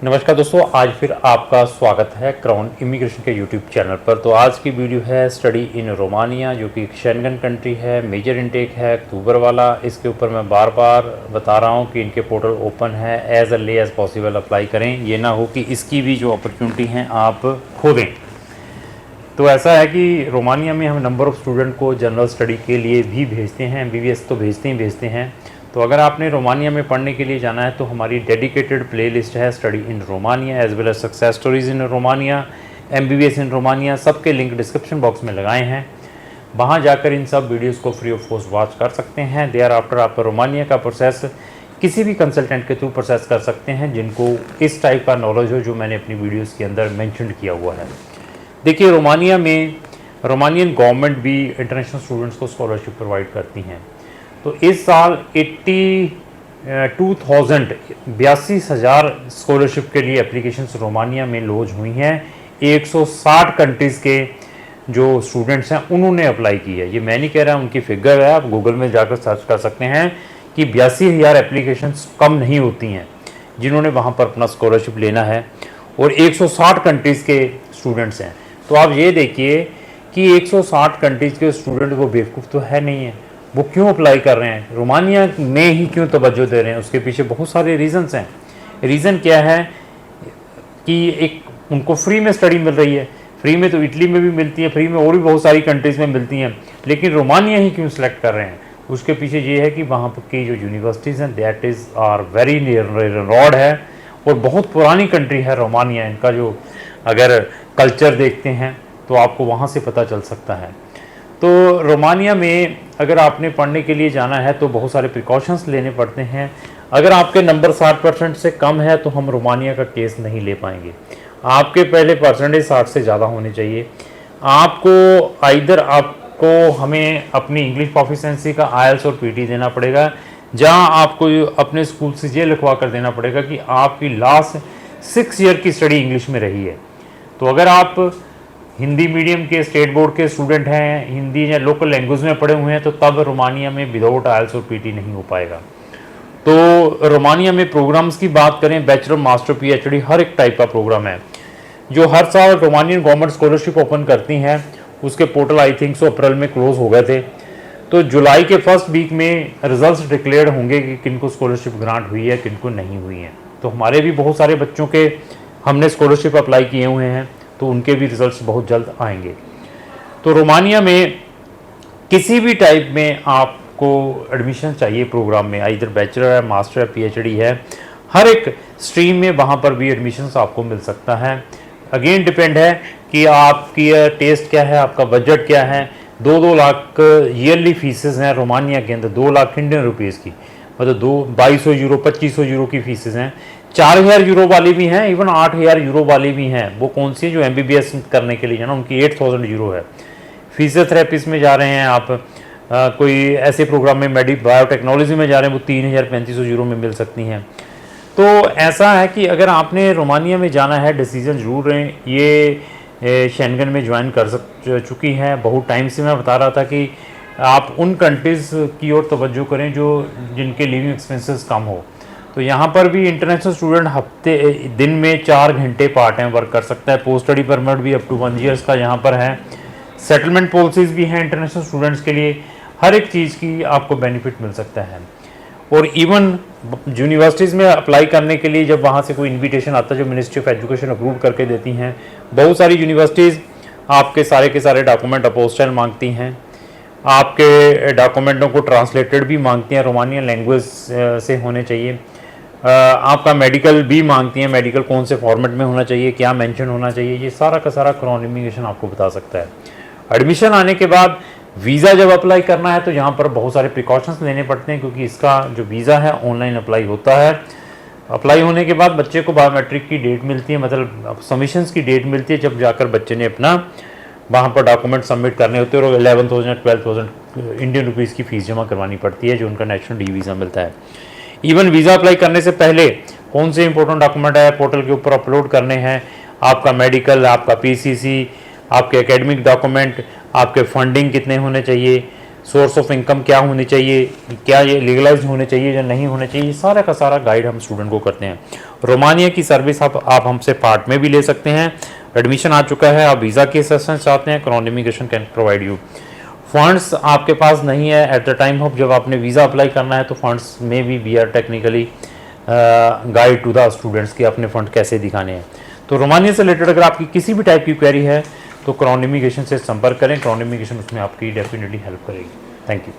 नमस्कार दोस्तों, आज फिर आपका स्वागत है क्राउन इमिग्रेशन के यूट्यूब चैनल पर। तो आज की वीडियो है स्टडी इन रोमानिया, जो कि एक शेंगन कंट्री है। मेजर इनटेक है अक्टूबर वाला। इसके ऊपर मैं बार बार बता रहा हूँ कि इनके पोर्टल ओपन है, as early as possible apply करें। ये ना हो कि इसकी भी जो अपॉर्चुनिटी हैं आप खो दें। तो ऐसा है कि रोमानिया में हम नंबर ऑफ़ स्टूडेंट को जनरल स्टडी के लिए भी भेजते हैं, MBBS तो भेजते हैं। तो अगर आपने रोमानिया में पढ़ने के लिए जाना है तो हमारी डेडिकेटेड प्लेलिस्ट है study in Romania as well as success stories in Romania, MBBS in Romania, सबके लिंक डिस्क्रिप्शन बॉक्स में लगाए हैं। वहाँ जाकर इन सब वीडियोस को फ्री ऑफ कॉस्ट वॉच कर सकते हैं। देयर आफ्टर आप रोमानिया का प्रोसेस किसी भी कंसल्टेंट के थ्रू प्रोसेस कर सकते हैं जिनको इस टाइप का नॉलेज हो जो मैंने अपनी वीडियोज़ के अंदर मैंशन किया हुआ है। देखिए, रोमानिया में रोमानियन गवर्नमेंट भी इंटरनेशनल स्टूडेंट्स को स्कॉलरशिप प्रोवाइड करती हैं। तो इस साल 82,000 स्कॉलरशिप के लिए एप्लीकेशंस रोमानिया में लॉन्च हुई हैं। 160 कंट्रीज़ के जो स्टूडेंट्स हैं उन्होंने अप्लाई की है। ये मैं नहीं कह रहा, उनकी फिगर है, आप गूगल में जाकर सर्च कर सकते हैं कि 82,000 एप्लीकेशंस कम नहीं होती हैं जिन्होंने वहाँ पर अपना स्कॉलरशिप लेना है, और 160 कंट्रीज़ के स्टूडेंट्स हैं। तो आप ये देखिए कि 160 कंट्रीज़ के स्टूडेंट वो बेवकूफ़ तो है नहीं है, वो क्यों अप्लाई कर रहे हैं, रोमानिया में ही क्यों तवज्जो दे रहे हैं। उसके पीछे बहुत सारे रीज़न्स हैं। रीज़न क्या है कि एक उनको फ्री में स्टडी मिल रही है। फ्री में तो इटली में भी मिलती है, फ्री में और भी बहुत सारी कंट्रीज़ में मिलती हैं, लेकिन रोमानिया ही क्यों सिलेक्ट कर रहे हैं। उसके पीछे ये है कि वहाँ की जो यूनिवर्सिटीज़ हैं that is are very renowned है, और बहुत पुरानी कंट्री है रोमानिया। इनका जो अगर कल्चर देखते हैं तो आपको वहाँ से पता चल सकता है। तो रोमानिया में अगर आपने पढ़ने के लिए जाना है तो बहुत सारे प्रिकॉशंस लेने पड़ते हैं। अगर आपके नंबर 60% से कम है तो हम रोमानिया का केस नहीं ले पाएंगे। आपके पहले परसेंटेज 60 से ज़्यादा होने चाहिए। आपको हमें अपनी इंग्लिश प्रोफिशिएंसी का IELTS और PT देना पड़ेगा, जहां आपको अपने स्कूल से ये लिखवा कर देना पड़ेगा कि आपकी लास्ट 6 ईयर की स्टडी इंग्लिश में रही है। तो अगर आप हिंदी मीडियम के स्टेट बोर्ड के स्टूडेंट हैं, हिंदी या लोकल लैंग्वेज में पढ़े हुए हैं, तो तब रोमानिया में विदाउट IELTS और PT नहीं हो पाएगा। तो रोमानिया में प्रोग्राम्स की बात करें, बैचलर, मास्टर, PhD हर एक टाइप का प्रोग्राम है जो हर साल रोमानियन गवर्नमेंट स्कॉलरशिप ओपन करती हैं। उसके पोर्टल आई थिंक सो अप्रैल में क्लोज हो गए थे। तो जुलाई के फर्स्ट वीक में रिजल्ट्स डिक्लेयर होंगे कि किनको स्कॉलरशिप ग्रांट हुई है, किनको नहीं हुई है। तो हमारे भी बहुत सारे बच्चों के हमने स्कॉलरशिप अप्लाई किए हुए हैं, तो उनके भी रिजल्ट्स बहुत जल्द आएंगे। तो रोमानिया में किसी भी टाइप में आपको एडमिशन चाहिए प्रोग्राम में, इधर बैचलर है, मास्टर है, PhD है, हर एक स्ट्रीम में वहाँ पर भी एडमिशन्स आपको मिल सकता है। अगेन डिपेंड है कि आपकी टेस्ट क्या है, आपका बजट क्या है। 2-2 लाख ईयरली फीसेस हैं रोमानिया के अंदर, 2 लाख इंडियन रुपीज़ की, मतलब 2200 यूरो, 2500 यूरो की फीसेस हैं। 4000 यूरो वाली भी हैं, इवन 8000 यूरो वाली भी हैं। वो कौन सी है, जो MBBS करने के लिए जाना, उनकी 8000 यूरो है। फिजियोथेरेपिस्ट में जा रहे हैं आप, कोई ऐसे प्रोग्राम में बायोटेक्नोलॉजी में जा रहे हैं, वो 3000-3500 यूरो में मिल सकती हैं। तो ऐसा है कि अगर आपने रोमानिया में जाना है, डिसीजन ज़रूर लें। ये शेंगन में ज्वाइन कर चुकी हैं। बहुत टाइम से मैं बता रहा था कि आप उन कंट्रीज़ की ओर तवज्जो करें जिनके लिविंग एक्सपेंसेस कम हो। तो यहाँ पर भी इंटरनेशनल स्टूडेंट दिन में 4 घंटे पार्ट टाइम वर्क कर सकता है। पोस्ट स्टडी परमिट भी अप टू 1 ईयर्स का यहाँ पर है। सेटलमेंट पॉलिसीज़ भी हैं इंटरनेशनल स्टूडेंट्स के लिए। हर एक चीज़ की आपको बेनिफिट मिल सकता है। और इवन यूनिवर्सिटीज़ में अप्लाई करने के लिए जब वहाँ से कोई इन्विटेशन आता है जो मिनिस्ट्री ऑफ एजुकेशन अप्रूव करके देती हैं, बहुत सारी यूनिवर्सिटीज़ आपके सारे के सारे डॉक्यूमेंट अपोस्टाइल मांगती हैं, आपके डॉक्यूमेंटों को ट्रांसलेटेड भी मांगती हैं, रोमानियन लैंग्वेज से होने चाहिए। आपका मेडिकल भी मांगती हैं, मेडिकल कौन से फॉर्मेट में होना चाहिए, क्या मेंशन होना चाहिए, ये सारा का सारा क्राउन इमिग्रेशन आपको बता सकता है। एडमिशन आने के बाद वीज़ा जब अप्लाई करना है तो यहाँ पर बहुत सारे प्रिकॉशंस लेने पड़ते हैं, क्योंकि इसका जो वीज़ा है ऑनलाइन अप्लाई होता है। अप्लाई होने के बाद बच्चे को बायोमेट्रिक की डेट मिलती है, मतलब सबमिशंस की डेट मिलती है, जब जाकर बच्चे ने अपना वहाँ पर डॉक्यूमेंट सबमिट करने होते हैं। और 11,000-12,000 इंडियन रुपीज़ की फ़ीस जमा करवानी पड़ती है, जो उनका नेशनल डी वीज़ा मिलता है। इवन वीज़ा अप्लाई करने से पहले कौन से इंपॉर्टेंट डॉक्यूमेंट है पोर्टल के ऊपर अपलोड करने हैं, आपका मेडिकल, आपका PCC, आपके एकेडमिक डॉक्यूमेंट, आपके फंडिंग कितने होने चाहिए, सोर्स ऑफ इनकम क्या होनी चाहिए, क्या ये लीगलाइज होने चाहिए या नहीं होने चाहिए, ये सारा का सारा गाइड हम स्टूडेंट को करते हैं। रोमानिया की सर्विस आप हमसे पार्ट में भी ले सकते हैं। एडमिशन आ चुका है, आप वीज़ा की असिस्टेंस चाहते हैं, crown immigration can provide you. Funds आपके पास नहीं है एट द टाइम ऑफ जब आपने वीज़ा अप्लाई करना है, तो फंड्स में भी we are technically guide to the students कि अपने फंड कैसे दिखाने हैं। तो रोमानिया से रिलेटेड अगर आपकी किसी भी टाइप की क्वेरी है तो क्राउन इमिग्रेशन से संपर्क करें। क्राउन इमिग्रेशन उसमें आपकी डेफिनेटली हेल्प करेगी। Thank you.